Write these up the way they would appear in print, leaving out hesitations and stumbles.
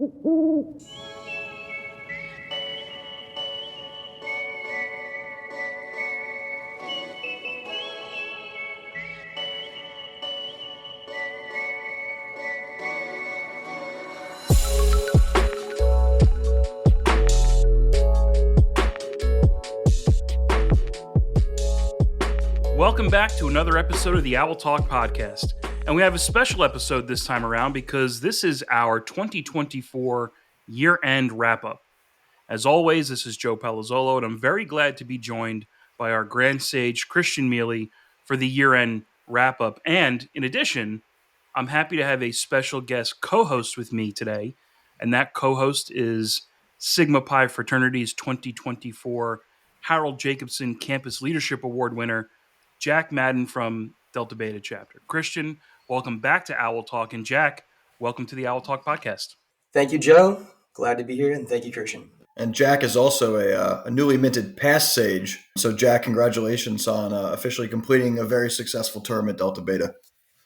Welcome back to another episode of the Owl Talk podcast. And we have a special episode this time around because this is our 2024 year-end wrap-up. As always, this is Joe Palazzolo, and I'm very glad to be joined by our Grand Sage Christian Miele for the year-end wrap-up. And in addition, I'm happy to have a special guest co-host with me today, and that co-host is Sigma Pi Fraternity's 2024 Harold Jacobson Campus Leadership Award winner, Jack Madden from Delta Beta Chapter. Christian, welcome back to Owl Talk. And Jack, welcome to the Owl Talk podcast. Thank you, Joe. Glad to be here. And thank you, Christian. And Jack is also a newly minted past Sage. So Jack, congratulations on officially completing a very successful term at Delta Beta.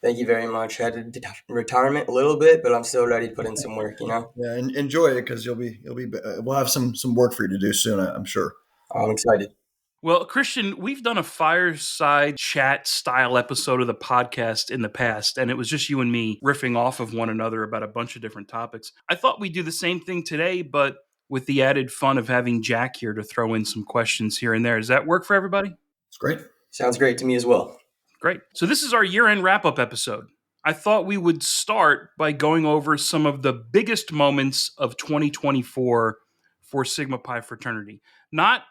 Thank you very much. Had to retirement a little bit, but I'm still ready to put in some work, Yeah, and enjoy it because we'll have some work for you to do soon, I'm sure. I'm excited. Well, Christian, we've done a fireside chat style episode of the podcast in the past, and it was just you and me riffing off of one another about a bunch of different topics. I thought we'd do the same thing today, but with the added fun of having Jack here to throw in some questions here and there. Does that work for everybody? It's great. Sounds great to me as well. Great. So this is our year-end wrap-up episode. I thought we would start by going over some of the biggest moments of 2024 for Sigma Pi Fraternity. Not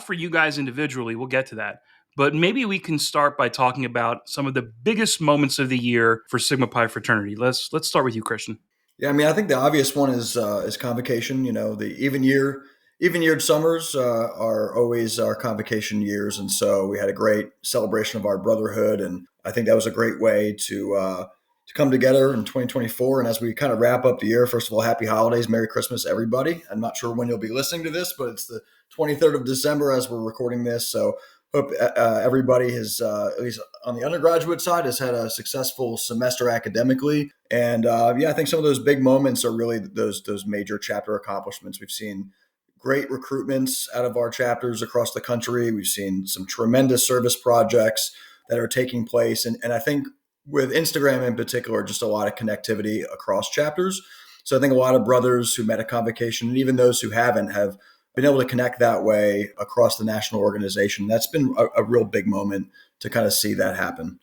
for you guys individually, we'll get to that, but maybe we can start by talking about some of the biggest moments of the year for Sigma Pi Fraternity. Let's start with you, Christian. Yeah, I mean, I think the obvious one is convocation. You know, the even-yeared summers are always our convocation years, and so we had a great celebration of our brotherhood, and I think that was a great way to come together in 2024. And as we kind of wrap up the year, first of all, happy holidays, Merry Christmas, everybody. I'm not sure when you'll be listening to this, but it's the 23rd of December as we're recording this. So hope everybody has, at least on the undergraduate side, has had a successful semester academically. And I think some of those big moments are really those major chapter accomplishments. We've seen great recruitments out of our chapters across the country. We've seen some tremendous service projects that are taking place. And I think with Instagram in particular, just a lot of connectivity across chapters. So I think a lot of brothers who met at convocation, and even those who haven't, have been able to connect that way across the national organization. That's been a real big moment to kind of see that happen.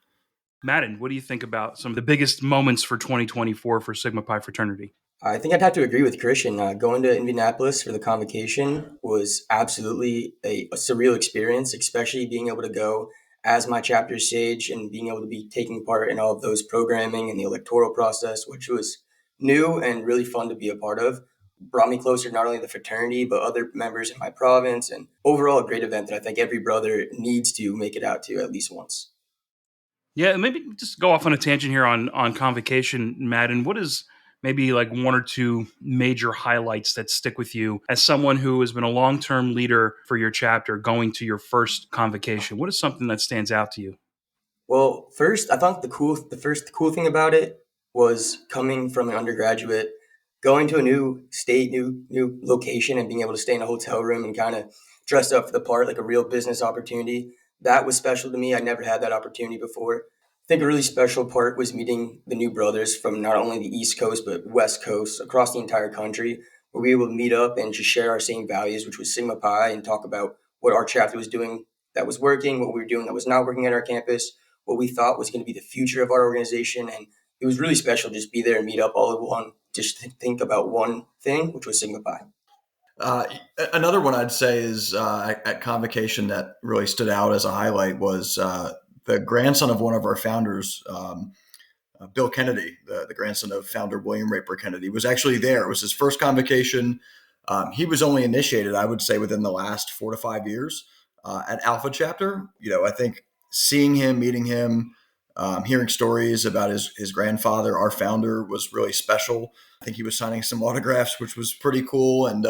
Madden, what do you think about some of the biggest moments for 2024 for Sigma Pi Fraternity? I think I'd have to agree with Christian. Going to Indianapolis for the convocation was absolutely a surreal experience, especially being able to go as my chapter sage and being able to be taking part in all of those programming and the electoral process, which was new and really fun to be a part of. Brought me closer to not only the fraternity, but other members in my province, and overall a great event that I think every brother needs to make it out to at least once. Yeah, maybe just go off on a tangent here on convocation, Madden. What is maybe like one or two major highlights that stick with you as someone who has been a long-term leader for your chapter going to your first convocation? What is something that stands out to you? Well, first, I thought the first cool thing about it was coming from an undergraduate, going to a new state, new location, and being able to stay in a hotel room and kind of dress up for the part, like a real business opportunity. That was special to me. I never had that opportunity before. I think a really special part was meeting the new brothers from not only the East Coast, but West Coast, across the entire country, where we were able to meet up and just share our same values, which was Sigma Pi, and talk about what our chapter was doing that was working, what we were doing that was not working at our campus, what we thought was going to be the future of our organization. And it was really special to just be there and meet up all at one, just to think about one thing, which was Sigma Pi. Another one I'd say is at convocation that really stood out as a highlight was the grandson of one of our founders, Bill Kennedy, the grandson of founder William Raper Kennedy, was actually there. It was his first convocation. He was only initiated, I would say, within the last 4 to 5 years at Alpha Chapter. I think seeing him, meeting him, hearing stories about his grandfather, our founder, was really special. I think he was signing some autographs, which was pretty cool. And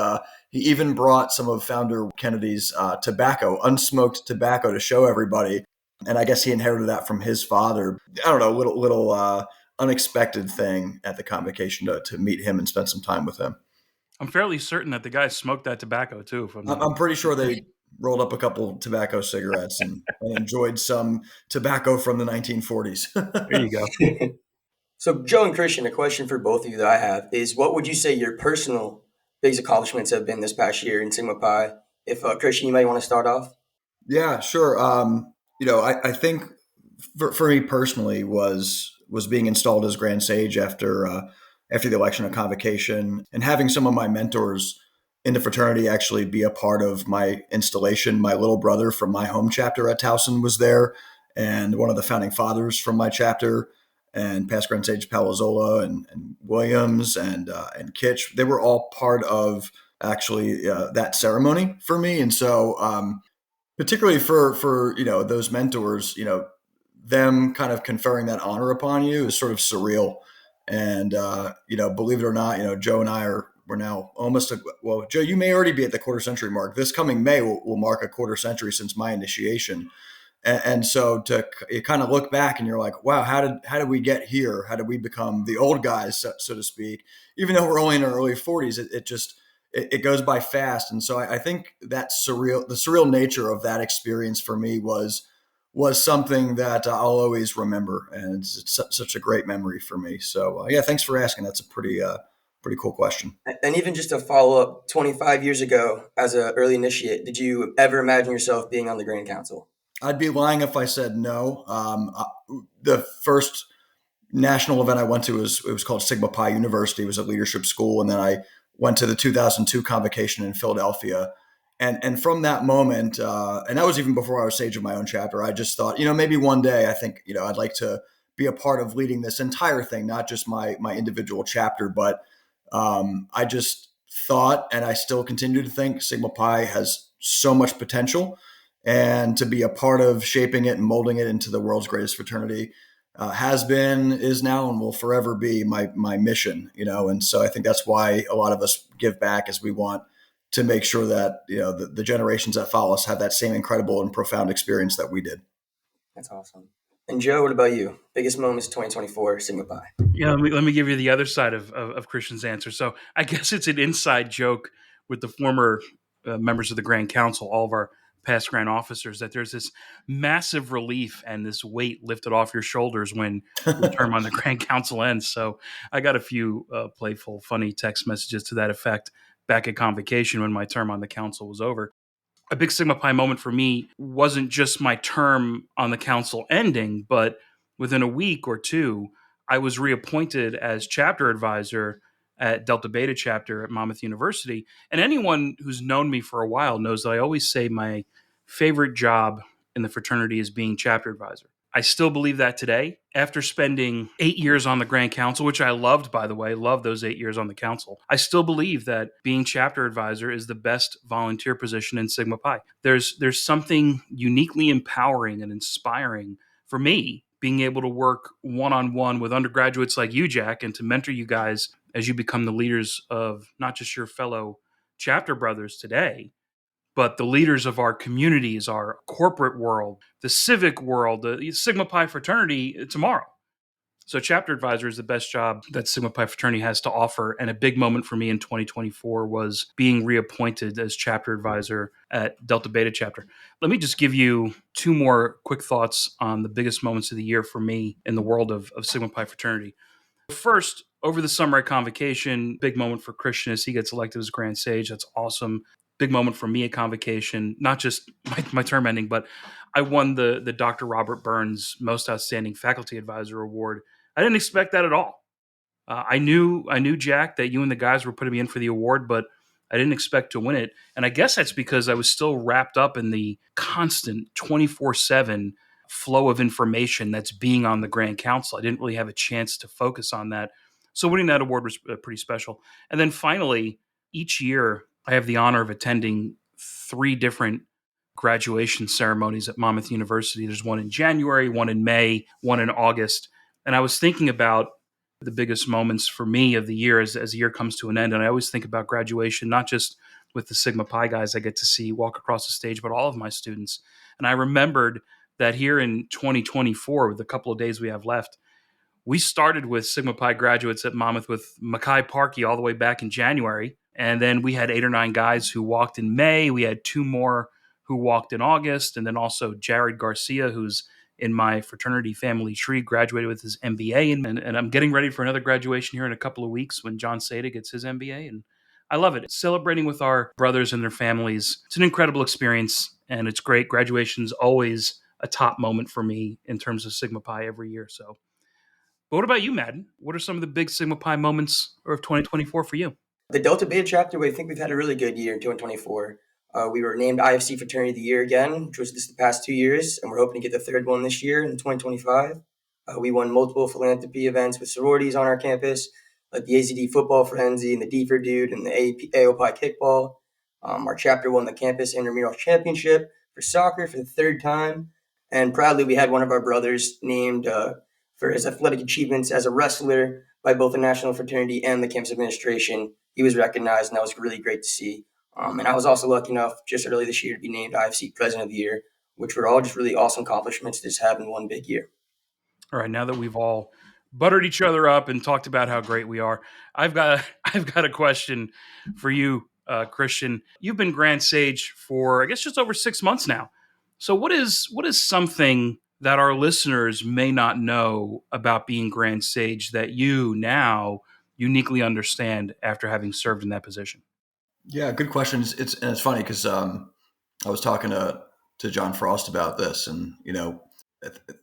he even brought some of founder Kennedy's tobacco, unsmoked tobacco, to show everybody. And I guess he inherited that from his father. I don't know, little unexpected thing at the convocation to meet him and spend some time with him. I'm fairly certain that the guy smoked that tobacco too. If I'm not I'm pretty sure they rolled up a couple tobacco cigarettes and enjoyed some tobacco from the 1940s. There you go. So, Joe and Christian, a question for both of you that I have is, what would you say your personal biggest accomplishments have been this past year in Sigma Pi? If Christian, you might want to start off. Yeah, sure. I think for me personally was being installed as Grand Sage after the election of convocation, and having some of my mentors in the fraternity actually be a part of my installation. My little brother from my home chapter at Towson was there, and one of the founding fathers from my chapter, and past Grand Sage Palazzolo and Williams and Kitch. They were all part of actually that ceremony for me, and so. Particularly for those mentors, them kind of conferring that honor upon you is sort of surreal. And believe it or not, Joe and we're now almost Joe, you may already be at the quarter century mark. This coming May will mark a quarter century since my initiation. And so you kind of look back and you're like, wow, how did we get here? How did we become the old guys, so to speak? Even though we're only in our early 40s, it goes by fast. And so I think the surreal nature of that experience for me was something that I'll always remember. And it's such a great memory for me. So yeah, thanks for asking. That's a pretty cool question. And even just to follow up, 25 years ago, as an early initiate, did you ever imagine yourself being on the Grand Council? I'd be lying if I said no. The first national event I went to was called Sigma Pi University. It was a leadership school. And then I went to the 2002 convocation in Philadelphia. And from that moment, and that was even before I was sage of my own chapter, I just thought, maybe one day I think, I'd like to be a part of leading this entire thing, not just my individual chapter. But I just thought, and I still continue to think, Sigma Pi has so much potential, and to be a part of shaping it and molding it into the world's greatest fraternity has been, is now, and will forever be my mission, and so I think that's why a lot of us give back, as we want to make sure that, the generations that follow us have that same incredible and profound experience that we did. That's awesome. And Joe, what about you? Biggest moments 2024, Sigma Pi. Yeah, let me give you the other side of Christian's answer. So I guess it's an inside joke with the former members of the Grand Council, all of our past Grand officers, that there's this massive relief and this weight lifted off your shoulders when your term on the Grand Council ends. So I got a few playful, funny text messages to that effect back at convocation when my term on the council was over. A big Sigma Pi moment for me wasn't just my term on the council ending, but within a week or two, I was reappointed as chapter advisor at Delta Beta chapter at Monmouth University. And anyone who's known me for a while knows that I always say my favorite job in the fraternity is being chapter advisor. I still believe that today. After spending 8 years on the Grand Council, which I loved, by the way, loved those 8 years on the council, I still believe that being chapter advisor is the best volunteer position in Sigma Pi. There's something uniquely empowering and inspiring for me being able to work one-on-one with undergraduates like you, Jack, and to mentor you guys as you become the leaders of not just your fellow chapter brothers today, but the leaders of our communities, our corporate world, the civic world, the Sigma Pi fraternity tomorrow. So chapter advisor is the best job that Sigma Pi fraternity has to offer. And a big moment for me in 2024 was being reappointed as chapter advisor at Delta Beta chapter. Let me just give you two more quick thoughts on the biggest moments of the year for me in the world of Sigma Pi fraternity. First, over the summer at convocation, big moment for Christian as he gets elected as Grand Sage. That's awesome. Big moment for me at convocation, not just my term ending, but I won the Dr. Robert Burns Most Outstanding Faculty Advisor Award. I didn't expect that at all. I knew Jack, that you and the guys were putting me in for the award, but I didn't expect to win it. And I guess that's because I was still wrapped up in the constant 24/7 flow of information that's being on the Grand Council. I didn't really have a chance to focus on that. So winning that award was pretty special. And then finally, each year I have the honor of attending 3 different graduation ceremonies at Monmouth University. There's one in January, one in May, one in August. And I was thinking about the biggest moments for me of the year as the year comes to an end. And I always think about graduation, not just with the Sigma Pi guys I get to see walk across the stage, but all of my students. And I remembered that here in 2024, with the couple of days we have left, we started with Sigma Pi graduates at Monmouth with Mackay Parkey all the way back in January. And then we had 8 or 9 guys who walked in May. We had 2 more who walked in August. And then also Jared Garcia, who's in my fraternity family tree, graduated with his MBA. And I'm getting ready for another graduation here in a couple of weeks when John Seda gets his MBA. And I love it. Celebrating with our brothers and their families. It's an incredible experience, and it's great. Graduation's always a top moment for me in terms of Sigma Pi every year. So, but what about you, Madden? What are some of the big Sigma Pi moments of 2024 for you? The Delta Beta chapter, I think we've had a really good year in 2024. We were named IFC Fraternity of the Year again, which was this the past 2 years, and we're hoping to get the third one this year in 2025. We won multiple philanthropy events with sororities on our campus, like the AZD Football Frenzy and the Deefer Dude and the AOPI Kickball. Our chapter won the Campus Intramural Championship for soccer for the 3rd time, and proudly we had one of our brothers named for his athletic achievements as a wrestler by both the National Fraternity and the campus administration. He was recognized, and that was really great to see. And I was also lucky enough just early this year to be named IFC President of the Year, which were all just really awesome accomplishments to just have in one big year. All right, now that we've all buttered each other up and talked about how great we are, I've got a question for you, Christian. You've been Grand Sage for, I guess, just over 6 months now. So what is something that our listeners may not know about being Grand Sage that you now uniquely understand after having served in that position? Yeah, good question. It's funny because I was talking to John Frost about this, and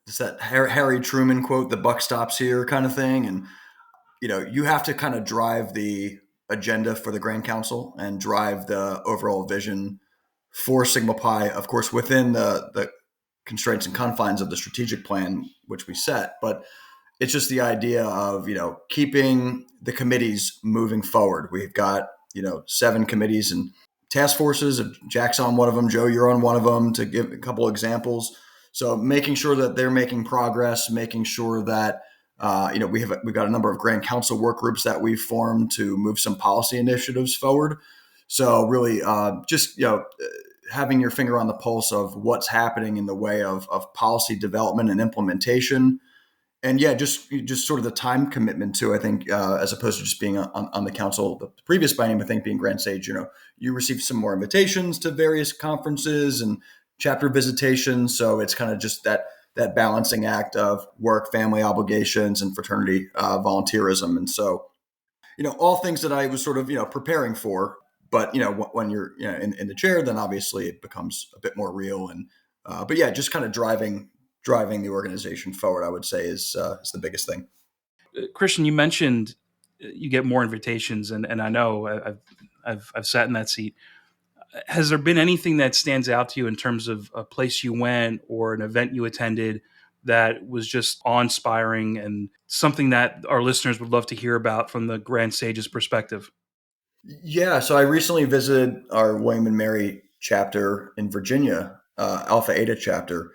it's that Harry Truman quote, "The buck stops here," kind of thing. And you have to kind of drive the agenda for the Grand Council and drive the overall vision for Sigma Pi, of course, within the constraints and confines of the strategic plan which we set. But it's just the idea of keeping the committees moving forward. We've got 7 committees and task forces. Jack's on one of them. Joe, you're on one of them, to give a couple examples. So making sure that they're making progress, making sure that we've got a number of Grand Council work groups that we've formed to move some policy initiatives forward. So really, having your finger on the pulse of what's happening in the way of policy development and implementation. And just sort of the time commitment too, I think, as opposed to just being on the council. The previous biennium, I think, being Grand Sage, you received some more invitations to various conferences and chapter visitations. So it's kind of just that balancing act of work, family obligations, and fraternity volunteerism. And so, all things that I was sort of, preparing for. But, when you're in the chair, then obviously it becomes a bit more real. And just kind of driving the organization forward, I would say, is the biggest thing. Christian, you mentioned you get more invitations, and I know I've sat in that seat. Has there been anything that stands out to you in terms of a place you went or an event you attended that was just awe-inspiring and something that our listeners would love to hear about from the Grand Sage's perspective? Yeah, so I recently visited our William and Mary chapter in Virginia, Alpha Eta chapter.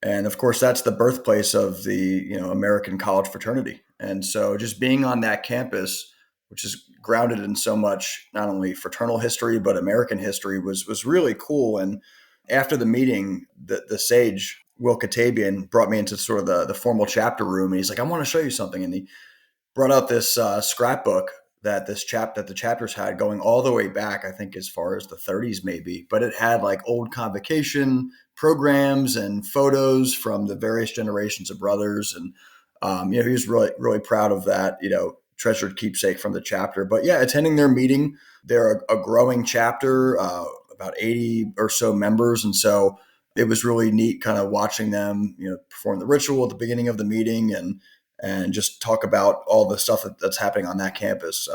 And of course, that's the birthplace of the American college fraternity. And so just being on that campus, which is grounded in so much, not only fraternal history, but American history, was really cool. And after the meeting, the sage, Will Katabian, brought me into sort of the formal chapter room. And he's like, "I want to show you something." And he brought out this scrapbook that the chapters had, going all the way back, I think, as far as the 30s maybe. But it had like old convocation programs and photos from the various generations of brothers. And he was really, really proud of that, treasured keepsake from the chapter. But yeah, attending their meeting, they're a growing chapter, about 80 or so members. And so it was really neat kind of watching them, perform the ritual at the beginning of the meeting and just talk about all the stuff that's happening on that campus.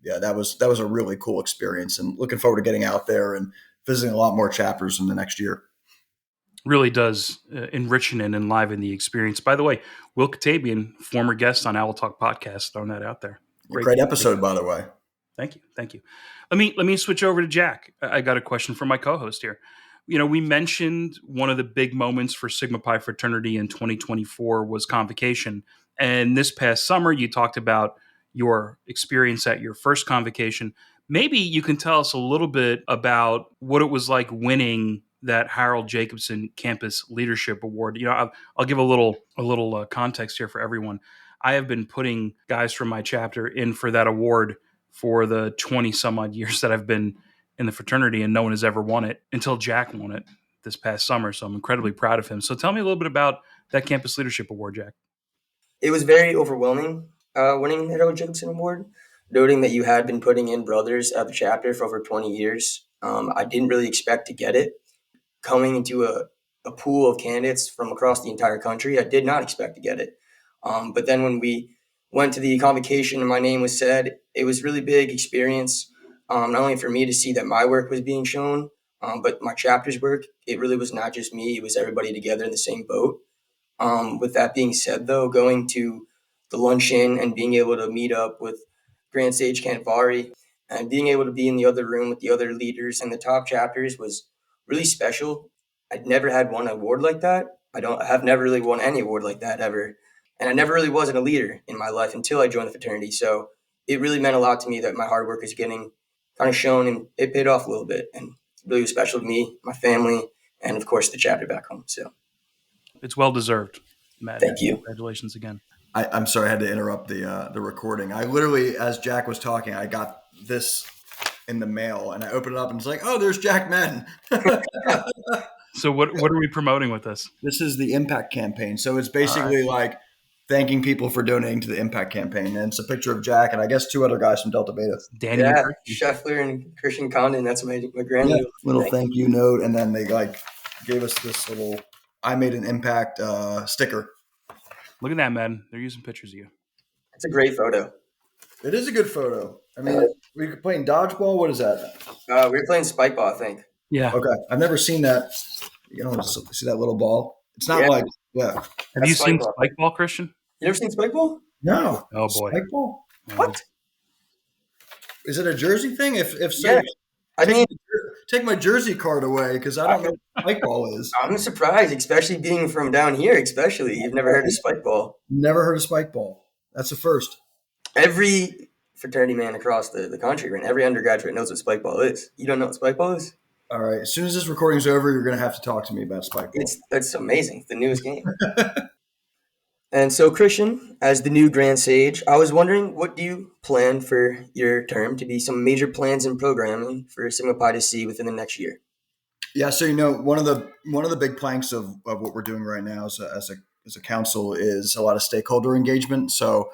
That was a really cool experience, and looking forward to getting out there and visiting a lot more chapters in the next year. Really does enrichen and enliven the experience. By the way, Will Katabian, former guest on Owl Talk podcast, throwing that out there. Great episode, by the way. Thank you. Let me switch over to Jack. I got a question from my co-host here. We mentioned one of the big moments for Sigma Pi Fraternity in 2024 was convocation. And this past summer, you talked about your experience at your first convocation. Maybe you can tell us a little bit about what it was like winning that Harold Jacobson Campus Leadership Award. I'll give a little context here for everyone. I have been putting guys from my chapter in for that award for the 20 some odd years that I've been in the fraternity, and no one has ever won it until Jack won it this past summer. So I'm incredibly proud of him. So tell me a little bit about that Campus Leadership Award, Jack. It was very overwhelming winning the Harold Jacobson Award, noting that you had been putting in brothers at the chapter for over 20 years. I didn't really expect to get it. Coming into a pool of candidates from across the entire country, I did not expect to get it. But then when we went to the convocation and my name was said, it was really big experience, not only for me to see that my work was being shown, but my chapter's work. It really was not just me, it was everybody together in the same boat. With that being said, though, going to the luncheon and being able to meet up with Grand Sage Christian and being able to be in the other room with the other leaders and the top chapters was really special. I'd never had one award like that. I have never really won any award like that ever. And I never really wasn't a leader in my life until I joined the fraternity. So it really meant a lot to me that my hard work is getting kind of shown, and it paid off a little bit. And it really was special to me, my family, and of course the chapter back home. So It's well deserved, Matt. thank you. Congratulations again. I'm sorry I had to interrupt the recording. I literally, as Jack was talking, I got this in the mail and I opened it up and it's like, oh, there's Jack Madden. So what are we promoting with this? This is the Impact campaign. So it's basically like thanking people for donating to the Impact campaign. And it's a picture of Jack and I guess two other guys from Delta Beta. Danny, Scheffler and Christian Condon. That's my grand little thank you note. And then they like gave us this little I made an Impact sticker. Look at that, man. They're using pictures of you. It's a great photo. It is a good photo. I mean, we were playing dodgeball. What is that? We were playing spikeball, I think. Yeah. Okay. I've never seen that. You know, see that little ball? It's not like, Have you seen spikeball, Christian? You never seen spikeball? No. Oh, boy. Spikeball? What? Is it a jersey thing? If so, Yeah. I mean, take my jersey card away because I don't know what spikeball is. I'm surprised, especially being from down here, especially. You've never heard of spikeball. Never heard of spikeball. That's the first. Every fraternity man across the country and every undergraduate knows what spikeball is. You don't know what spikeball is? All right. As soon as this recording's over, you're going to have to talk to me about spikeball. It's amazing. It's the newest game. And so, Christian, as the new Grand Sage, I was wondering, what do you plan for your term to be some major plans and programming for Sigma Pi to see within the next year? Yeah, so one of the big planks of what we're doing right now as a council is a lot of stakeholder engagement. So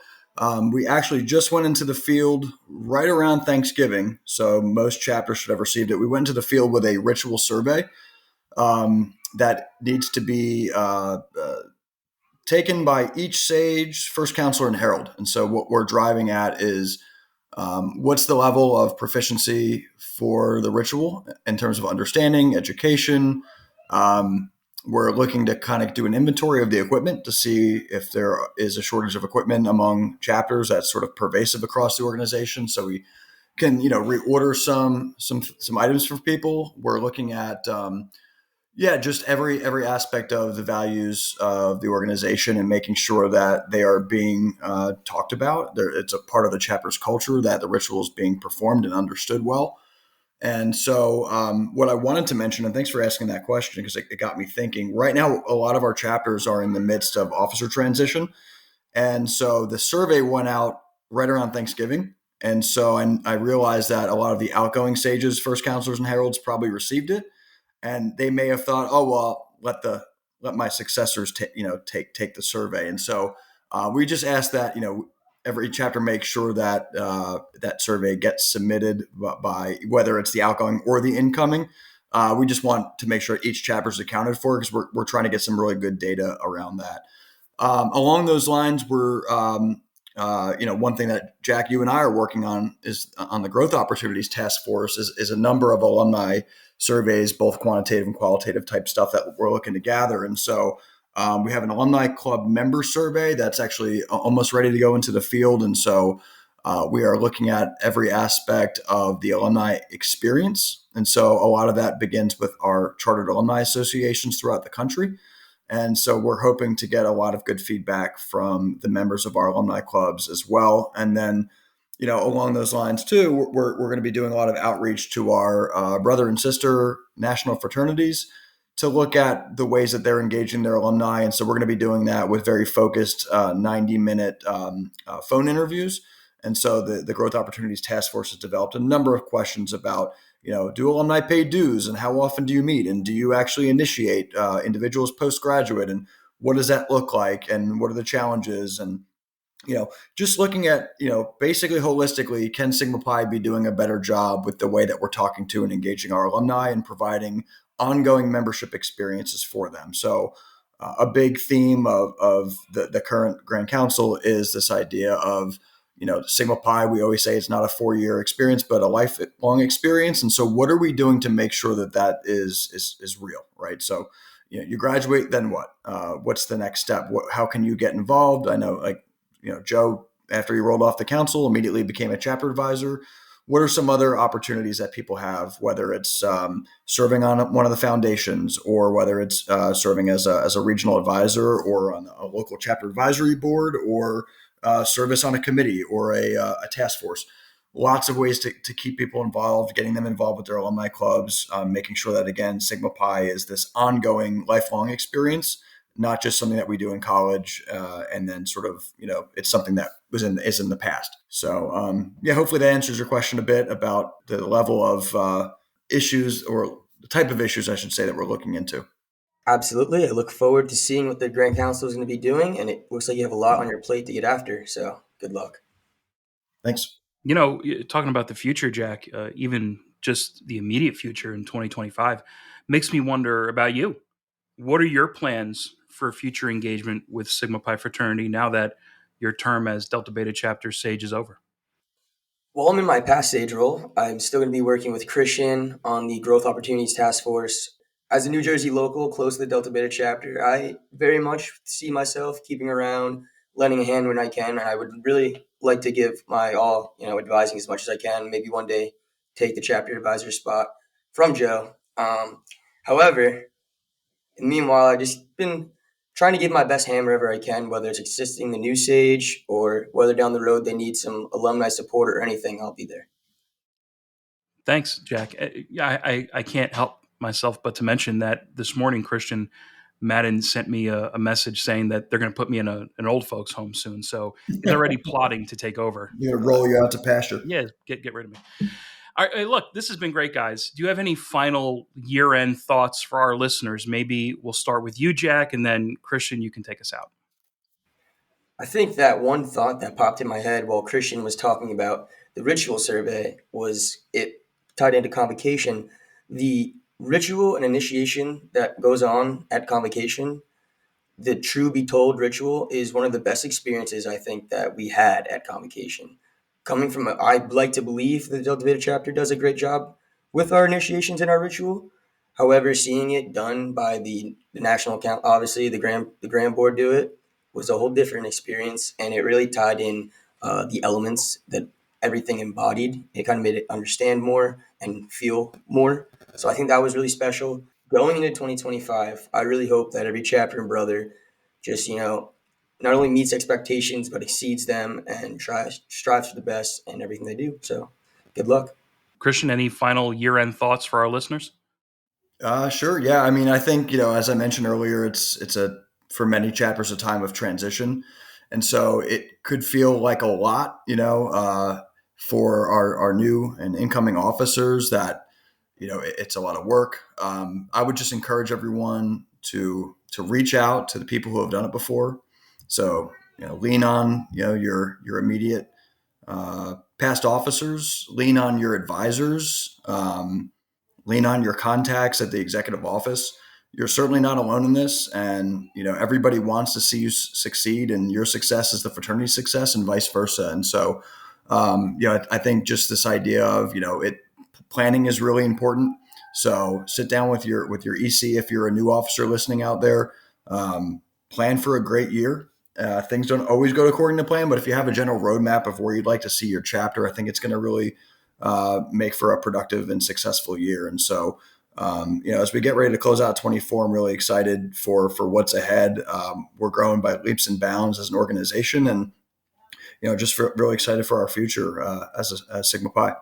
we actually just went into the field right around Thanksgiving. So most chapters should have received it. We went into the field with a ritual survey that needs to be taken by each sage, first counselor, and herald. And so what we're driving at is what's the level of proficiency for the ritual in terms of understanding, education. We're looking to kind of do an inventory of the equipment to see if there is a shortage of equipment among chapters that's sort of pervasive across the organization. So we can, reorder some items for people. We're looking at just every aspect of the values of the organization and making sure that they are being talked about. It's a part of the chapter's culture that the ritual is being performed and understood well. And so what I wanted to mention, and thanks for asking that question because it got me thinking, right now, a lot of our chapters are in the midst of officer transition. And so the survey went out right around Thanksgiving. And so I realized that a lot of the outgoing sages, first counselors, and heralds probably received it. And they may have thought, oh, well, let my successors take the survey. And so we just asked that, every chapter make sure that that survey gets submitted by whether it's the outgoing or the incoming. We just want to make sure each chapter is accounted for because we're trying to get some really good data around that. Along those lines, we're one thing that Jack, you and I are working on is on the Growth Opportunities Task Force is a number of alumni surveys, both quantitative and qualitative type stuff that we're looking to gather. And so we have an alumni club member survey that's actually almost ready to go into the field. And so we are looking at every aspect of the alumni experience. And so a lot of that begins with our chartered alumni associations throughout the country. And so we're hoping to get a lot of good feedback from the members of our alumni clubs as well. And then, along those lines too, we're going to be doing a lot of outreach to our brother and sister national fraternities to look at the ways that they're engaging their alumni. And so we're going to be doing that with very focused 90-minute phone interviews. And so the Growth Opportunities Task Force has developed a number of questions about, do alumni pay dues, and how often do you meet, and do you actually initiate individuals postgraduate, and what does that look like, and what are the challenges, and just looking at, basically holistically, can Sigma Pi be doing a better job with the way that we're talking to and engaging our alumni and providing ongoing membership experiences for them. So a big theme of the current Grand Council is this idea of, Sigma Pi, we always say it's not a 4-year experience, but a lifelong experience. And so what are we doing to make sure that that is real, right? So, you graduate, then what? What's the next step? How can you get involved? I know, Joe, after he rolled off the council, immediately became a chapter advisor. What are some other opportunities that people have, whether it's serving on one of the foundations, or whether it's serving as a regional advisor, or on a local chapter advisory board, or service on a committee, or a task force? Lots of ways to keep people involved, getting them involved with their alumni clubs, making sure that, again, Sigma Pi is this ongoing, lifelong experience, not just something that we do in college, and then sort of, it's something that is in the past. So, hopefully that answers your question a bit about the level of issues, or the type of issues, I should say, that we're looking into. Absolutely. I look forward to seeing what the Grand Council is going to be doing, and it looks like you have a lot on your plate to get after. So good luck. Thanks. Talking about the future, Jack, even just the immediate future in 2025, makes me wonder about you. What are your plans for future engagement with Sigma Pi Fraternity now that your term as Delta Beta Chapter Sage is over? While I'm in my past Sage role, I'm still going to be working with Christian on the Growth Opportunities Task Force. As a New Jersey local close to the Delta Beta chapter, I very much see myself keeping around, lending a hand when I can. And I would really like to give my all, advising as much as I can. Maybe one day take the chapter advisor spot from Joe. However, meanwhile, I've just been trying to give my best hand wherever I can, whether it's assisting the new Sage or whether down the road they need some alumni support or anything, I'll be there. Thanks, Jack. I can't help myself but to mention that this morning, Christian Madden sent me a message saying that they're going to put me in an old folks home soon. So he's already plotting to take over. You're going to roll you out to pasture. Yeah, get rid of me. All right, look, this has been great, guys. Do you have any final year-end thoughts for our listeners? Maybe we'll start with you, Jack, and then Christian, you can take us out. I think that one thought that popped in my head while Christian was talking about the ritual survey was it tied into convocation. The ritual and initiation that goes on at convocation, the true be told ritual, is one of the best experiences I think that we had at convocation. Coming from, I'd like to believe the Delta Beta chapter does a great job with our initiations and our ritual. However, seeing it done by the national count, obviously the grand board do it, was a whole different experience, and it really tied in the elements that everything embodied. It kind of made it understand more and feel more. So I think that was really special. Going into 2025, I really hope that every chapter and brother just, not only meets expectations, but exceeds them and strives for the best in everything they do. So good luck. Christian, any final year-end thoughts for our listeners? Sure. Yeah. I mean, I think, as I mentioned earlier, it's for many chapters, a time of transition. And so it could feel like a lot, for our new and incoming officers, that, it's a lot of work. I would just encourage everyone to reach out to the people who have done it before. So, lean on, your immediate past officers, lean on your advisors, lean on your contacts at the executive office. You're certainly not alone in this, and everybody wants to see you succeed, and your success is the fraternity's success, and vice versa. And so, I think just this idea of planning is really important. So sit down with your EC if you're a new officer listening out there. Plan for a great year. Things don't always go according to plan, but if you have a general roadmap of where you'd like to see your chapter, I think it's going to really make for a productive and successful year. And so, as we get ready to close out 24, I'm really excited for what's ahead. We're growing by leaps and bounds as an organization, and just really excited for our future as Sigma Pi.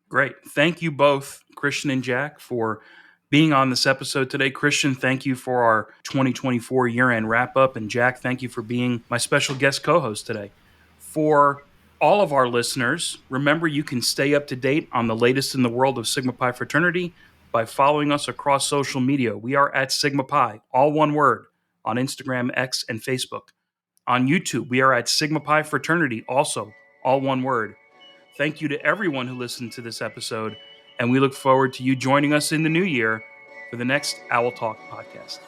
Great. Thank you both, Christian and Jack, for being on this episode today. Christian, thank you for our 2024 year-end wrap-up. And Jack, thank you for being my special guest co-host today. For all of our listeners, remember you can stay up to date on the latest in the world of Sigma Pi Fraternity by following us across social media. We are at Sigma Pi, all one word, on Instagram, X, and Facebook. On YouTube, we are at Sigma Pi Fraternity, also all one word. Thank you to everyone who listened to this episode, and we look forward to you joining us in the new year for the next Owl Talk podcast.